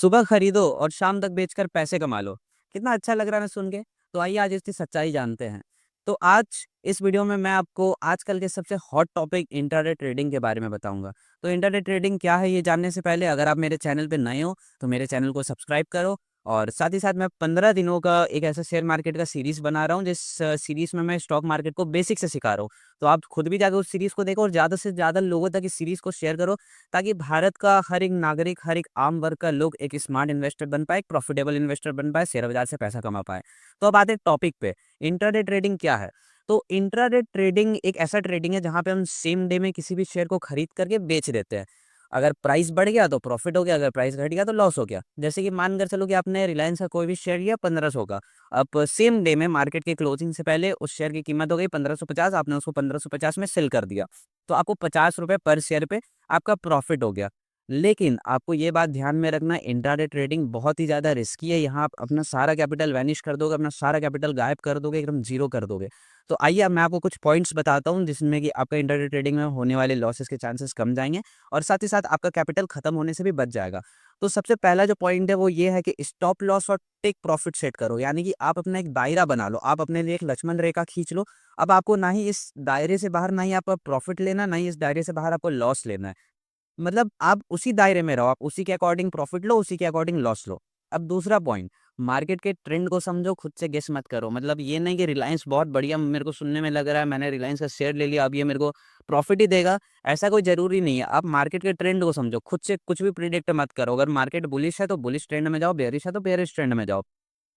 सुबह खरीदो और शाम तक बेचकर पैसे कमा लो। कितना अच्छा लग रहा है ना सुन के। तो आइए आज इसकी सच्चाई जानते हैं। तो आज इस वीडियो में मैं आपको आजकल के सबसे हॉट टॉपिक इंट्राडे ट्रेडिंग के बारे में बताऊंगा। तो इंट्राडे ट्रेडिंग क्या है ये जानने से पहले अगर आप मेरे चैनल पे नए हो तो मेरे चैनल को सब्सक्राइब करो। और साथ ही साथ मैं 15 दिनों का एक ऐसा शेयर मार्केट का सीरीज बना रहा हूँ जिस सीरीज में मैं स्टॉक मार्केट को बेसिक से सिखा रहा हूँ। तो आप खुद भी जाकर उस सीरीज को देखो और ज़्यादा से ज़्यादा लोगों तक इस सीरीज को शेयर करो, ताकि भारत का हर एक नागरिक, हर एक आम वर्ग का लोग एक स्मार्ट इन्वेस्टर बन पाए, एक प्रॉफिटेबल इन्वेस्टर बन पाए, शेयर बाजार से पैसा कमा पाए। तो अब आते हैं टॉपिक पे, इंट्राडे ट्रेडिंग क्या है। तो इंट्राडे ट्रेडिंग एक ऐसा ट्रेडिंग है जहां पे हम सेम डे में किसी भी शेयर को खरीद करके बेच देते हैं। अगर प्राइस बढ़ गया तो प्रॉफिट हो गया, अगर प्राइस घट गया तो लॉस हो गया। जैसे कि मानकर चलो कि आपने रिलायंस का कोई भी शेयर लिया 1500 का। अब सेम डे में मार्केट की क्लोजिंग से पहले उस शेयर की कीमत हो गई 1550, आपने उसको 1550 में सेल कर दिया। तो आपको 50 रुपए पर शेयर पे आपका प्रॉफिट हो गया। लेकिन आपको ये बात ध्यान में रखना, इंट्राडे ट्रेडिंग बहुत ही ज़्यादा रिस्की है। यहाँ आप अपना सारा कैपिटल वैनिश कर दोगे, अपना सारा कैपिटल गायब कर दोगे, एकदम जीरो कर दोगे। तो आइए अब मैं आपको कुछ पॉइंट्स बताता हूँ जिसमें कि आपका इंट्राडे ट्रेडिंग में होने वाले लॉसेस के चांसेस कम जाएंगे और साथ ही साथ आपका कैपिटल खत्म होने से भी बच जाएगा। तो सबसे पहला जो पॉइंट है वो ये है कि स्टॉप लॉस और टेक प्रॉफिट सेट करो, यानी कि आप अपना एक दायरा बना लो, आप अपने लिए एक लक्ष्मण रेखा खींच लो। अब आपको ना ही इस दायरे से बाहर, ना ही आपको प्रॉफिट लेना, ना ही इस दायरे से बाहर आपको लॉस लेना है। मतलब आप उसी दायरे में रहो, आप उसी के अकॉर्डिंग प्रॉफिट लो, उसी के अकॉर्डिंग लॉस लो। अब दूसरा पॉइंट, मार्केट के ट्रेंड को समझो, खुद से गेस मत करो। मतलब ये नहीं कि रिलायंस बहुत बढ़िया मेरे को सुनने में लग रहा है, मैंने रिलायंस का शेयर ले लिया, अब ये मेरे को प्रॉफिट ही देगा। ऐसा कोई जरूरी नहीं है। आप मार्केट के ट्रेंड को समझो, खुद से कुछ भी प्रिडिक्ट मत करो। अगर मार्केट बुलिश है तो बुलिश ट्रेंड में जाओ, बेयरिश है तो बेयरिश ट्रेंड में जाओ।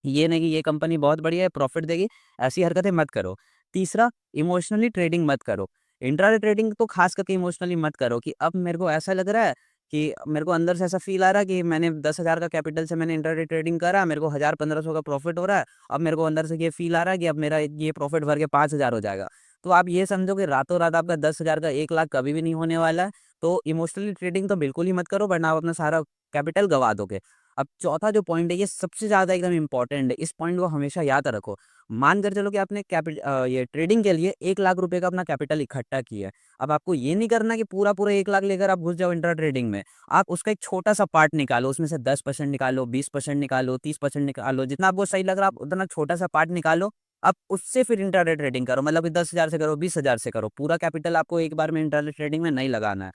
ये नहीं कि ये कंपनी बहुत बढ़िया है, प्रॉफिट देगी, ऐसी हरकतें मत करो। तीसरा, इमोशनली ट्रेडिंग मत करो। इंट्राडे ट्रेडिंग तो खास करके इमोशनली मत करो कि अब मेरे को ऐसा लग रहा है कि मेरे को अंदर से ऐसा फील आ रहा है कि मैंने 10,000 का कैपिटल से मैंने इंट्राडे ट्रेडिंग करा, मेरे को 1000-1500 का प्रॉफिट हो रहा है। अब मेरे को अंदर से ये फील आ रहा है कि अब मेरा ये प्रॉफिट भर के 5000 हो जाएगा। तो आप ये समझो कि रातों रात आपका 10,000 का 1 लाख कभी भी नहीं होने वाला है। तो इमोशनली ट्रेडिंग तो बिल्कुल ही मत करो, वरना आप अपना सारा कैपिटल गवा दोगे। अब चौथा जो पॉइंट है ये सबसे ज़्यादा एकदम इम्पोर्टेंट है, इस पॉइंट को हमेशा याद रखो। मान कर चलो कि आपने ये ट्रेडिंग के लिए 1 लाख रुपए का अपना कैपिटल इकट्ठा किया है। अब आपको ये नहीं करना कि पूरा पूरा 1 लाख लेकर आप घुस जाओ इंट्रा ट्रेडिंग में। आप उसका एक छोटा सा पार्ट निकालो, उसमें से 10% निकालो, 20% निकालो, 30% निकालो, जितना आपको सही लग रहा है आप उतना छोटा सा पार्ट निकालो। आप उससे फिर इंट्राडे ट्रेडिंग करो, मतलब 10,000 से करो, 20,000 से करो। पूरा कैपिटल आपको एक बार में इंट्राडे ट्रेडिंग में नहीं लगाना है।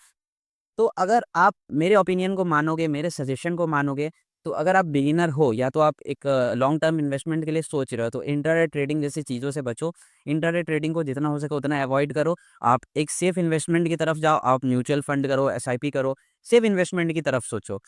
तो अगर आप मेरे ओपिनियन को मानोगे, मेरे सजेशन को मानोगे, तो अगर आप बिगिनर हो या तो आप एक लॉन्ग टर्म इन्वेस्टमेंट के लिए सोच रहे हो, तो इंट्राडे ट्रेडिंग जैसी चीज़ों से बचो। इंट्राडे ट्रेडिंग को जितना हो सके उतना अवॉइड करो। आप एक सेफ इन्वेस्टमेंट की तरफ जाओ, आप म्यूचुअल फंड करो, एसआईपी करो, सेफ इन्वेस्टमेंट की तरफ सोचो।